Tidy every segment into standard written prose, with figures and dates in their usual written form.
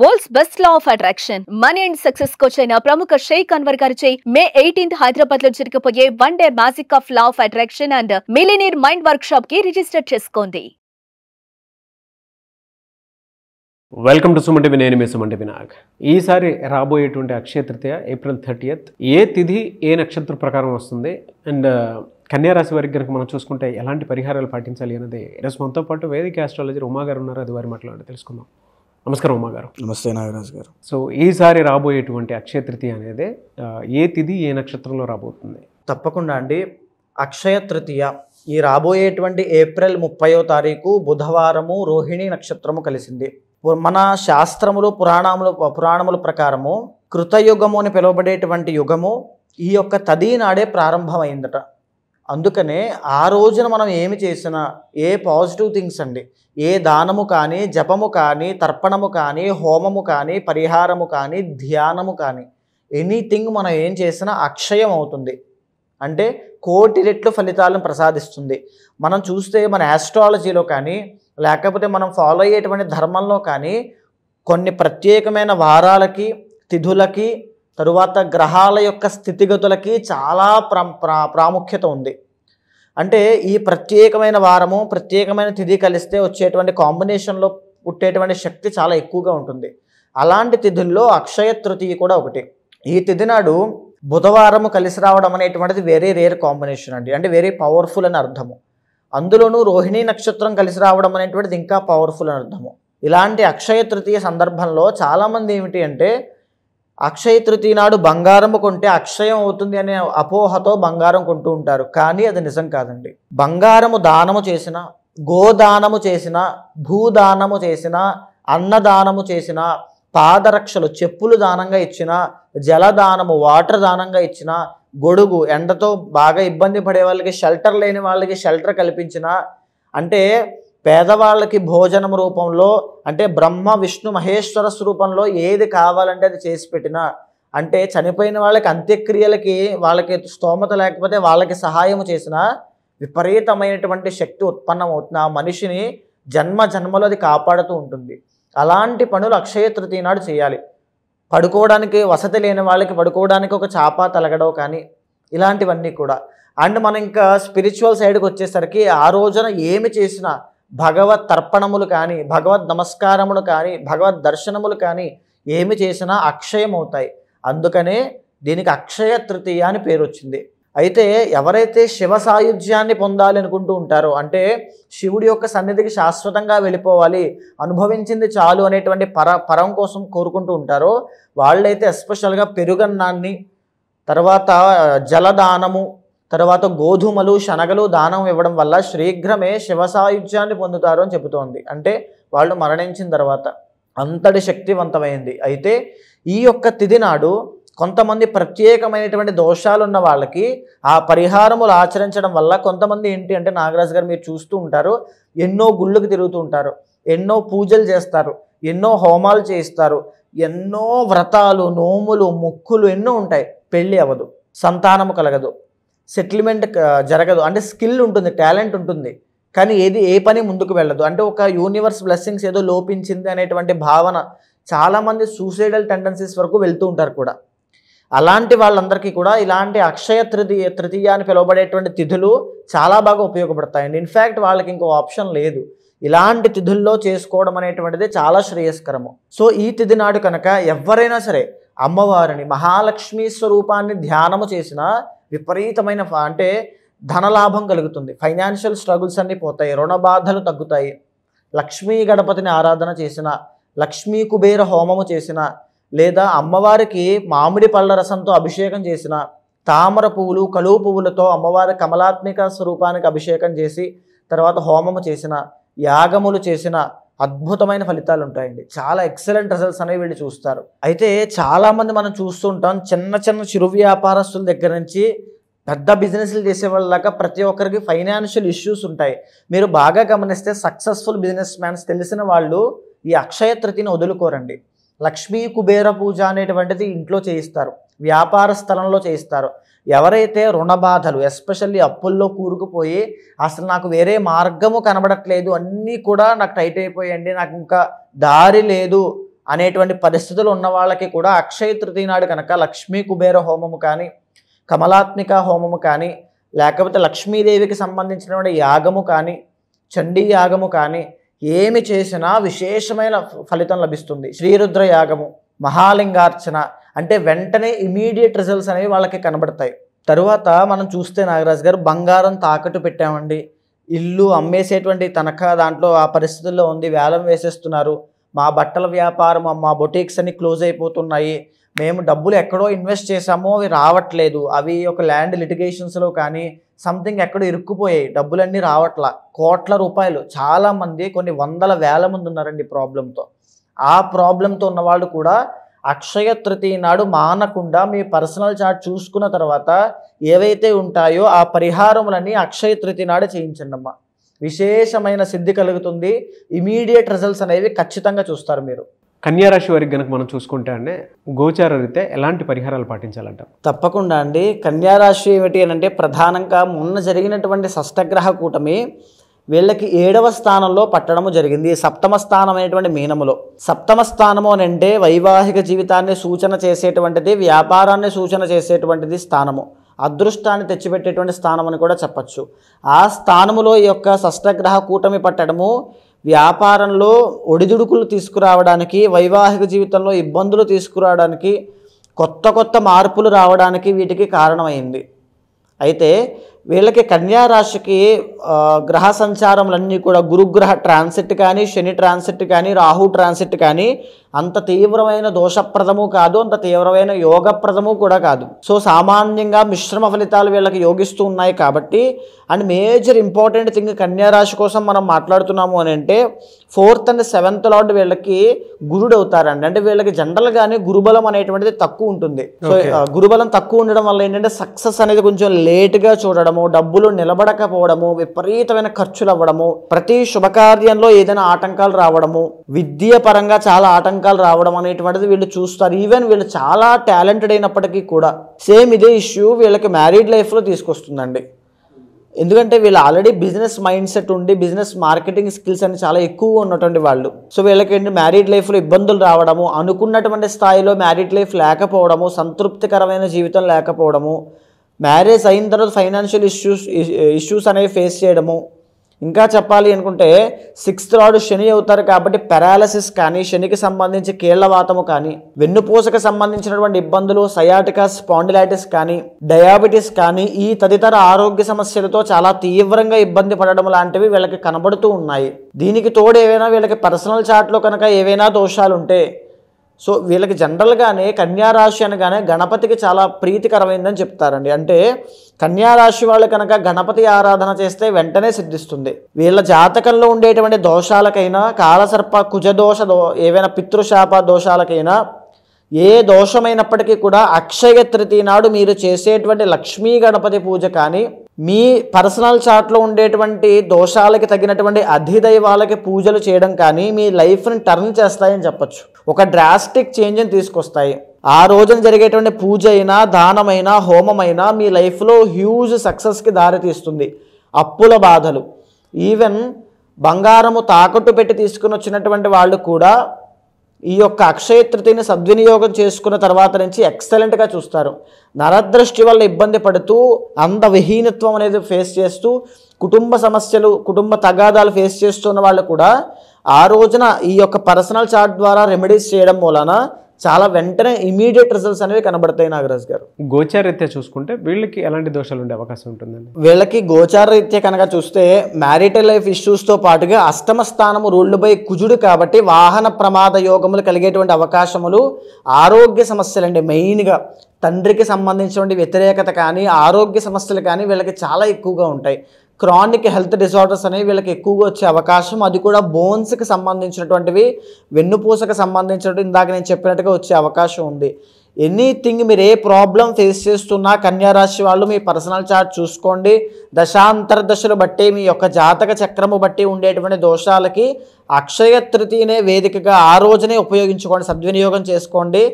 World's best law of attraction money and success coach అయిన ప్రముఖ షేక్ అన్వర్ గారిచే మే 18th హైదరాబాద్ లో జరగబోయే one day magic of law of attraction and millionaire mind work shop కి register చేసుకోండి. Welcome to Suman TV. నేను మీ Suman TV Nag. ఈసారి రాబోయేటువంటి అక్షయ తృతీయ April 30th ఏ తిథి ఏ నక్షత్ర ప్రకారం వస్తుంది అండ్ కన్యారాశి వారికి కనుక మనం చూసుకుంటే ఎలాంటి పరిహారాలు పాటించాలి అనేది ఈరోజు మనతో పాటు వేదిక ఆస్ట్రాలజర్ ఉమా గారు ఉన్నారు. అది వారి మాట్లాడి తెలుసుకుందాం. నమస్కారం ఉమా గారు. నమస్తే నాగరాజు గారు. సో ఈసారి రాబోయేటువంటి అక్షయ తృతీయ అనేది ఏ తిథి ఏ నక్షత్రంలో రాబోతుంది? తప్పకుండా అండి. అక్షయ తృతీయ ఈ రాబోయేటువంటి April 30వ తారీఖు బుధవారము రోహిణి నక్షత్రము కలిసింది. మన శాస్త్రములు పురాణముల ప్రకారము కృతయుగము అని పిలువబడేటువంటి యుగము ఈ యొక్క తది నాడే ప్రారంభమైందట. అందుకనే ఆ రోజున మనం ఏమి చేసినా ఏ పాజిటివ్ థింగ్స్ అండి, ఏ దానము కానీ, జపము కానీ, తర్పణము కానీ, హోమము కానీ, పరిహారము కానీ, ధ్యానము కానీ, ఎనీథింగ్ మనం ఏం చేసినా అక్షయం అవుతుంది. అంటే కోటి రెట్లు ఫలితాలను ప్రసాదిస్తుంది. మనం చూస్తే మన ఆస్ట్రాలజీలో కానీ లేకపోతే మనం ఫాలో అయ్యేటువంటి ధర్మంలో కానీ కొన్ని ప్రత్యేకమైన వారాలకి, తిథులకి, తరువాత గ్రహాల యొక్క స్థితిగతులకి చాలా ప్రాముఖ్యత ఉంది. అంటే ఈ ప్రత్యేకమైన వారము ప్రత్యేకమైన తిథి కలిస్తే వచ్చేటువంటి కాంబినేషన్లో పుట్టేటువంటి శక్తి చాలా ఎక్కువగా ఉంటుంది. అలాంటి తిథుల్లో అక్షయ తృతీయ కూడా ఒకటి. ఈ తిథి నాడు బుధవారము కలిసి రావడం అనేటువంటిది వెరీ రేర్ కాంబినేషన్ అండి. అంటే వెరీ పవర్ఫుల్ అని అర్థము. అందులోనూ రోహిణీ నక్షత్రం కలిసి రావడం అనేటువంటిది ఇంకా పవర్ఫుల్ అని అర్థము. ఇలాంటి అక్షయ తృతీయ సందర్భంలో చాలామంది ఏమిటి అంటే అక్షయ తృతీయ నాడు బంగారము కొంటే అక్షయం అవుతుంది అనే అపోహతో బంగారం కొంటూ ఉంటారు. కానీ అది నిజం కాదండి. బంగారము దానము చేసిన, గోదానము చేసిన, భూదానము చేసిన, అన్నదానము చేసిన, పాదరక్షలు చెప్పులు దానంగా ఇచ్చిన, జలదానము వాటర్ దానంగా ఇచ్చిన, గొడుగు ఎండతో బాగా ఇబ్బంది పడే వాళ్ళకి షెల్టర్ లేని వాళ్ళకి షెల్టర్ కల్పించిన, అంటే పేదవాళ్ళకి భోజనం రూపంలో, అంటే బ్రహ్మ విష్ణు మహేశ్వర స్వరూపంలో ఏది కావాలంటే అది చేసి పెట్టిన, అంటే చనిపోయిన వాళ్ళకి అంత్యక్రియలకి వాళ్ళకి స్తోమత లేకపోతే వాళ్ళకి సహాయం చేసిన విపరీతమైనటువంటి శక్తి ఉత్పన్నమవుతుంది. ఆ మనిషిని జన్మ జన్మలో అది కాపాడుతూ ఉంటుంది. అలాంటి పనులు అక్షయ తృతీయ నాడు చేయాలి. పడుకోవడానికి వసతి లేని వాళ్ళకి పడుకోవడానికి ఒక చాప తలగడో కానీ ఇలాంటివన్నీ కూడా. అండ్ మనం ఇంకా స్పిరిచువల్ సైడ్కి వచ్చేసరికి ఆ రోజున ఏమి చేసినా భగవత్ తర్పణములు కానీ, భగవద్ నమస్కారములు కానీ, భగవద్ దర్శనములు కానీ ఏమి చేసినా అక్షయం అవుతాయి. అందుకనే దీనికి అక్షయ తృతీయ అని పేరు వచ్చింది. అయితే ఎవరైతే శివ సాయుధ్యాన్ని పొందాలి అనుకుంటూ ఉంటారో, అంటే శివుడి యొక్క సన్నిధికి శాశ్వతంగా వెళ్ళిపోవాలి, అనుభవించింది చాలు అనేటువంటి పరం కోసం కోరుకుంటూ ఉంటారో వాళ్ళైతే ఎస్పెషల్గా పెరుగన్నాన్ని, తర్వాత జలదానము, తర్వాత గోధుమలు, శనగలు దానం ఇవ్వడం వల్ల శీఘ్రమే శివ సాయుధ్యాన్ని పొందుతారు అని చెబుతోంది. అంటే వాళ్ళు మరణించిన తర్వాత అంతటి శక్తివంతమైంది. అయితే ఈ యొక్క తిథి నాడు కొంతమంది ప్రత్యేకమైనటువంటి దోషాలు ఉన్న వాళ్ళకి ఆ పరిహారములు ఆచరించడం వల్ల కొంతమంది ఏంటి అంటే నాగరాజు గారు మీరు చూస్తూ ఉంటారు, ఎన్నో గుళ్ళకు తిరుగుతూ ఉంటారు, ఎన్నో పూజలు చేస్తారు, ఎన్నో హోమాలు చేయిస్తారు, ఎన్నో వ్రతాలు, నోములు, మొక్కులు ఎన్నో ఉంటాయి. పెళ్ళి అవ్వదు, సంతానము కలగదు, సెటిల్మెంట్ జరగదు. అంటే స్కిల్ ఉంటుంది, టాలెంట్ ఉంటుంది, కానీ ఏ పని ముందుకు వెళ్ళదు. అంటే ఒక యూనివర్స్ బ్లెస్సింగ్స్ ఏదో లోపించింది అనేటువంటి భావన. చాలామంది సూసైడల్ టెండెన్సీస్ వరకు వెళ్తూ ఉంటారు కూడా. అలాంటి వాళ్ళందరికీ కూడా ఇలాంటి అక్షయ తృతీయ అని పిలువబడేటువంటి తిథులు చాలా బాగా ఉపయోగపడతాయండి. ఇన్ఫ్యాక్ట్ వాళ్ళకి ఇంకో ఆప్షన్ లేదు. ఇలాంటి తిథుల్లో చేసుకోవడం అనేటువంటిది చాలా శ్రేయస్కరము. సో ఈ తిథి నాడు కనుక ఎవరైనా సరే అమ్మవారిని, మహాలక్ష్మీ స్వరూపాన్ని ధ్యానము చేసిన విపరీతమైన అంటే ధనలాభం కలుగుతుంది. ఫైనాన్షియల్ స్ట్రగుల్స్ అన్నీ పోతాయి, రుణ బాధలు తగ్గుతాయి. లక్ష్మీ గణపతిని ఆరాధన చేసిన, లక్ష్మీ కుబేర హోమము చేసిన, లేదా అమ్మవారికి మామిడి పళ్ళ రసంతో అభిషేకం చేసిన, తామర పువ్వులు, కలువ పువ్వులతో అమ్మవారి కమలాత్మిక స్వరూపానికి అభిషేకం చేసి తర్వాత హోమము చేసిన, యాగములు చేసిన అద్భుతమైన ఫలితాలు ఉంటాయండి. చాలా ఎక్సలెంట్ రిజల్ట్స్ అనేవి వీళ్ళు చూస్తారు. అయితే చాలామంది మనం చూస్తుంటాం, చిన్న చిన్న చిరు వ్యాపారస్తుల దగ్గర నుంచి పెద్ద బిజినెస్లు చేసే వాళ్ళ దాకా ప్రతి ఒక్కరికి ఫైనాన్షియల్ ఇష్యూస్ ఉంటాయి. మీరు బాగా గమనిస్తే సక్సెస్ఫుల్ బిజినెస్ మ్యాన్స్ తెలిసిన వాళ్ళు ఈ అక్షయ తృతీయను వదులుకోరండి. లక్ష్మీ కుబేర పూజ అనేటువంటిది ఇంట్లో చేయిస్తారు, వ్యాపార స్థలంలో చేయిస్తారు. ఎవరైతే రుణ బాధలు, ఎస్పెషల్లీ అప్పుల్లో కూరుకుపోయి అసలు నాకు వేరే మార్గము కనబడట్లేదు, అన్నీ కూడా నాకు టైట్ అయిపోయండి, నాకు ఇంకా దారి లేదు అనేటువంటి పరిస్థితులు ఉన్న వాళ్ళకి కూడా అక్షయ తృతీయ నాడు కనుక లక్ష్మీ కుబేర హోమము కానీ, కమలాత్మిక హోమము కానీ, లేకపోతే లక్ష్మీదేవికి సంబంధించినటువంటి యాగము కానీ, చండీ యాగము కానీ ఏమి చేసినా విశేషమైన ఫలితం లభిస్తుంది. శ్రీరుద్ర యాగము, మహాలింగార్చన అంటే వెంటనే ఇమీడియట్ రిజల్ట్స్ అనేవి వాళ్ళకి కనబడతాయి. తరువాత మనం చూస్తే నాగరాజు గారు బంగారం తాకట్టు పెట్టామండి, ఇల్లు అమ్మేసేటువంటి తనఖా దాంట్లో ఆ పరిస్థితుల్లో ఉంది, వేలం వేసేస్తున్నారు, మా బట్టల వ్యాపారం మా బొటీక్స్ అన్ని క్లోజ్ అయిపోతున్నాయి, మేము డబ్బులు ఎక్కడో ఇన్వెస్ట్ చేసామో అవి రావట్లేదు, అవి ఒక ల్యాండ్ లిటిగేషన్స్లో కానీ సంథింగ్ ఎక్కడో ఇరుక్కుపోయాయి, డబ్బులన్నీ రావట్లా, కోట్ల రూపాయలు, చాలామంది కొన్ని వందల వేల మంది ఉన్నారండి ప్రాబ్లంతో. ఆ ప్రాబ్లంతో ఉన్నవాళ్ళు కూడా అక్షయ తృతీయ నాడు మానకుండా మీ పర్సనల్ చార్ట్ చూసుకున్న తర్వాత ఏవైతే ఉంటాయో ఆ పరిహారములన్నీ అక్షయ తృతీయ నాడు చేయించండి అమ్మా. విశేషమైన సిద్ధి కలుగుతుంది, ఇమీడియట్ రిజల్ట్స్ అనేవి ఖచ్చితంగా చూస్తారు మీరు. కన్యారాశి వారికి కనుక మనం చూసుకుంటే అండి గోచార రీత్యా ఎలాంటి పరిహారాలు పాటించాలంట? తప్పకుండా అండి. కన్యారాశి ఏమిటి అని అంటే ప్రధానంగా మొన్న జరిగినటువంటి షష్టగ్రహ కూటమి వీళ్ళకి 7వ స్థానంలో పట్టడము జరిగింది. సప్తమ స్థానం అనేటువంటి మీనములో. సప్తమ స్థానము అని అంటే వైవాహిక జీవితాన్ని సూచన చేసేటువంటిది, వ్యాపారాన్ని సూచన చేసేటువంటిది స్థానము, అదృష్టాన్ని తెచ్చిపెట్టేటువంటి స్థానం అని కూడా చెప్పచ్చు. ఆ స్థానములో ఈ యొక్క షష్టగ్రహ కూటమి పట్టడము వ్యాపారంలో ఒడిదుడుకులు తీసుకురావడానికి, వైవాహిక జీవితంలో ఇబ్బందులు తీసుకురావడానికి, కొత్త కొత్త మార్పులు రావడానికి వీటికి కారణమైంది. అయితే వీళ్ళకి కన్యారాశికి గ్రహ సంచారములన్నీ కూడా గురుగ్రహ ట్రాన్సిట్ కానీ, శని ట్రాన్సిట్ కానీ, రాహు ట్రాన్సిట్ కానీ అంత తీవ్రమైన దోషప్రదము కాదు, అంత తీవ్రమైన యోగప్రదము కూడా కాదు. సో సామాన్యంగా మిశ్రమ ఫలితాలు వీళ్ళకి యోగిస్తూ ఉన్నాయి కాబట్టి, అండ్ మేజర్ ఇంపార్టెంట్ థింగ్ కన్యారాశి కోసం మనం మాట్లాడుతున్నాము అని అంటే 4th and 7th లార్డ్ వీళ్ళకి గురుడు అవుతారండి. అంటే వీళ్ళకి జనరల్గానే గురుబలం అనేటువంటిది తక్కువ ఉంటుంది. సో గురుబలం తక్కువ ఉండడం వల్ల ఏంటంటే సక్సెస్ అనేది కొంచెం లేట్గా చూడడము, డబ్బులు నిలబడకపోవడము, విపరీతమైన ఖర్చులు అవ్వడము, ప్రతి శుభకార్యంలో ఏదైనా ఆటంకాలు రావడము, విద్య పరంగా చాలా ఆటంకాలు రావడం అనేటువంటిది వీళ్ళు చూస్తారు. ఈవెన్ వీళ్ళు చాలా టాలెంటెడ్ అయినప్పటికీ కూడా సేమ్ ఇదే ఇష్యూ వీళ్ళకి మ్యారీడ్ లైఫ్లో తీసుకొస్తుందండి. ఎందుకంటే వీళ్ళు ఆల్రెడీ బిజినెస్ మైండ్ సెట్ ఉండి బిజినెస్ మార్కెటింగ్ స్కిల్స్ అని చాలా ఎక్కువగా ఉన్నటువంటి వాళ్ళు. సో వీళ్ళకి మ్యారీడ్ లైఫ్లో ఇబ్బందులు రావడము, అనుకున్నటువంటి స్థాయిలో మ్యారీడ్ లైఫ్ లేకపోవడము, సంతృప్తికరమైన జీవితం లేకపోవడము, మ్యారేజ్ అయిన తర్వాత ఫైనాన్షియల్ ఇష్యూస్ అనేవి ఫేస్ చేయడము, ఇంకా చెప్పాలి అనుకుంటే 6th లార్డ్ శని అవుతారు కాబట్టి పెరాలసిస్ కానీ, శనికి సంబంధించి కీళ్లవాతము కానీ, వెన్నుపూసకు సంబంధించినటువంటి ఇబ్బందులు, సయాటికా స్పాండిలైటిస్ కానీ, డయాబెటీస్ కానీ, ఈ తదితర ఆరోగ్య సమస్యలతో చాలా తీవ్రంగా ఇబ్బంది పడడం లాంటివి వీళ్ళకి కనబడుతూ ఉన్నాయి. దీనికి తోడు ఏవైనా వీళ్ళకి పర్సనల్ చార్ట్లో కనుక ఏవైనా దోషాలు ఉంటే, సో వీళ్ళకి జనరల్గానే కన్యారాశి అనగానే గణపతికి చాలా ప్రీతికరమైందని చెప్తారండి. అంటే కన్యారాశి వాళ్ళు కనుక గణపతి ఆరాధన చేస్తే వెంటనే సిద్ధిస్తుంది. వీళ్ళ జాతకంలో ఉండేటువంటి దోషాలకైనా, కాలసర్ప కుజదోష ఏవైనా పితృశాప దోషాలకైనా, ఏ దోషమైనప్పటికీ కూడా అక్షయ తృతీయ నాడు మీరు చేసేటువంటి లక్ష్మీ గణపతి పూజ కానీ, మీ పర్సనల్ చార్ట్లో ఉండేటువంటి దోషాలకి తగినటువంటి అధిదైవాలకి పూజలు చేయడం కానీ మీ లైఫ్ని టర్న్ చేస్తాయని చెప్పచ్చు. ఒక డ్రాస్టిక్ చేంజ్ని తీసుకొస్తాయి. ఆ రోజున జరిగేటువంటి పూజ అయినా, దానమైనా, హోమమైనా మీ లైఫ్లో హ్యూజ్ సక్సెస్కి దారితీస్తుంది. అప్పుల బాధలు, ఈవెన్ బంగారము తాకట్టు పెట్టి తీసుకుని వచ్చినటువంటి వాళ్ళు కూడా ఈ యొక్క అక్షయ తృతీయని సద్వినియోగం చేసుకున్న తర్వాత నుంచి ఎక్సలెంట్గా చూస్తారు. నరదృష్టి వల్ల ఇబ్బంది పడుతూ, అందవిహీనత్వం అనేది ఫేస్ చేస్తూ, కుటుంబ సమస్యలు, కుటుంబ తగాదాలు ఫేస్ చేస్తున్న వాళ్ళు కూడా ఆ రోజున ఈ యొక్క పర్సనల్ చార్ట్ ద్వారా రెమెడీస్ చేయడం వలన చాలా వెంటనే ఇమీడియట్ రిజల్ట్స్ అనేవి కనబడతాయి. నాగరాజ్ గారు, గోచార రీత్యా చూసుకుంటే వీళ్ళకి ఎలాంటి దోషాలు ఉండే అవకాశం ఉంటుందండి? వీళ్ళకి గోచార రీత్యా కనుక చూస్తే మ్యారిటల్ లైఫ్ ఇష్యూస్తో పాటుగా అష్టమ స్థానము రూల్డ్ బై కుజుడు కాబట్టి వాహన ప్రమాద యోగములు కలిగేటువంటి అవకాశములు, ఆరోగ్య సమస్యలండి, మెయిన్గా తండ్రికి సంబంధించినటువంటి వ్యతిరేకత కానీ, ఆరోగ్య సమస్యలు కానీ వీళ్ళకి చాలా ఎక్కువగా ఉంటాయి. క్రానిక్ హెల్త్ డిసార్డర్స్ అనేవి వీళ్ళకి ఎక్కువగా వచ్చే అవకాశం, అది కూడా బోన్స్కి సంబంధించినటువంటివి, వెన్నుపూసకు సంబంధించినటువంటి ఇందాక నేను చెప్పినట్టుగా వచ్చే అవకాశం ఉంది. ఎనీథింగ్ మీరు ఏ ప్రాబ్లం ఫేస్ చేస్తున్నా కన్యారాశి వాళ్ళు మీ పర్సనల్ చార్ట్ చూసుకోండి. దశాంతర్దశలు బట్టి, మీ యొక్క జాతక చక్రము బట్టి ఉండేటువంటి దోషాలకి అక్షయ తృతీయనే వేదికగా ఆ రోజునే ఉపయోగించుకోండి, సద్వినియోగం చేసుకోండి.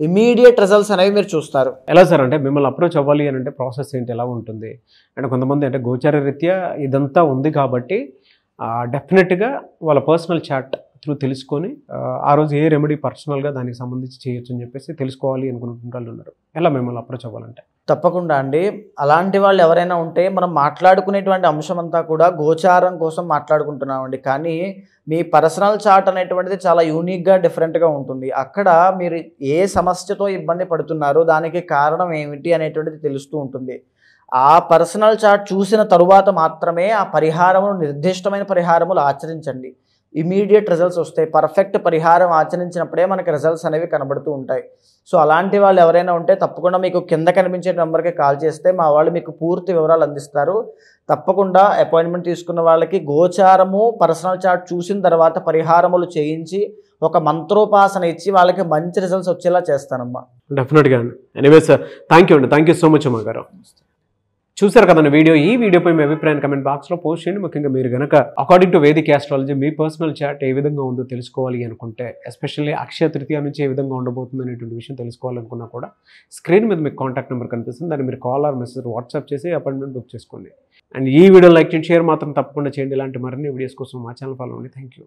ఇమీడియట్ రిజల్ట్స్ అనేవి మీరు చూస్తారు. ఎలా సార్ అంటే మిమ్మల్ని అప్రోచ్ అవ్వాలి అని అంటే ప్రాసెస్ ఏంటి, ఎలా ఉంటుంది అంటే కొంతమంది అంటే గోచార రీత్యా ఇదంతా ఉంది కాబట్టి డెఫినెట్గా వాళ్ళ పర్సనల్ చార్ట్ త్రూ తెలుసుకొని ఆ రోజు ఏ రెమెడీ పర్సనల్గా దానికి సంబంధించి చేయొచ్చు అని చెప్పేసి తెలుసుకోవాలి అనుకున్న వాళ్ళు ఉన్నారు. ఎలా మిమ్మల్ని అప్రోచ్ అవ్వాలంటే? తప్పకుండా అండి. అలాంటి వాళ్ళు ఎవరైనా ఉంటే మనం మాట్లాడుకునేటువంటి అంశం అంతా కూడా గోచారం కోసం మాట్లాడుకుంటున్నామండి. కానీ మీ పర్సనల్ చార్ట్ అనేటువంటిది చాలా యూనిక్గా డిఫరెంట్గా ఉంటుంది. అక్కడ మీరు ఏ సమస్యతో ఇబ్బంది పడుతున్నారో దానికి కారణం ఏమిటి అనేటువంటిది తెలుస్తూ ఉంటుంది. ఆ పర్సనల్ చార్ట్ చూసిన తరువాత మాత్రమే ఆ పరిహారములు, నిర్దిష్టమైన పరిహారములు ఆచరించండి. ఇమీడియట్ రిజల్ట్స్ వస్తాయి. పర్ఫెక్ట్ పరిహారం ఆచరించినప్పుడే మనకి రిజల్ట్స్ అనేవి కనబడుతూ ఉంటాయి. సో అలాంటి వాళ్ళు ఎవరైనా ఉంటే తప్పకుండా మీకు కింద కనిపించే నెంబర్కి కాల్ చేస్తే మా వాళ్ళు మీకు పూర్తి వివరాలు అందిస్తారు. తప్పకుండా అపాయింట్మెంట్ తీసుకున్న వాళ్ళకి గోచారము, పర్సనల్ చార్ట్ చూసిన తర్వాత పరిహారములు చేయించి ఒక మంత్రోపాసన ఇచ్చి వాళ్ళకి మంచి రిజల్ట్స్ వచ్చేలా చేస్తానమ్మా. డెఫినెట్గా అండి. ఎనీవేస్ థ్యాంక్ యూ అండి. థ్యాంక్ యూ సో మచ్ అమ్మ గారు. చూసారు కదండి వీడియో. ఈ వీడియోపై మీ అభిప్రాయాన్ని కమెంట్ బాక్స్లో పోస్ట్ చేయండి. ముఖ్యంగా మీరు కనుక అకార్డింగ్ టు వేదిక్ ఆస్ట్రాలజీ మీ పర్సనల్ చార్ట్ ఏ విధంగా ఉందో తెలుసుకోవాలి అనుకుంటే, ఎస్పెషల్లీ అక్షయ తృతీయ నుంచి ఏ విధంగా ఉండబోతుంది అనేటువంటి విషయం తెలుసుకోవాలనుకున్నా కూడా స్క్రీన్ మీద మీకు కాంటాక్ట్ నెంబర్ కనిపిస్తుంది. దాన్ని మీరు కాల్ ఆర్ మెసేజ్ వాట్సాప్ చేసి అపాయింట్మెంట్ బుక్ చేసుకోండి. అండ్ ఈ వీడియో లైక్ చేయండి, షేర్ మాత్రం తప్పకుండా చేయండి. ఇలాంటి మరిన్ని వీడియోస్ కోసం మా ఛానల్ ఫాలో అవ్వండి. Thank you.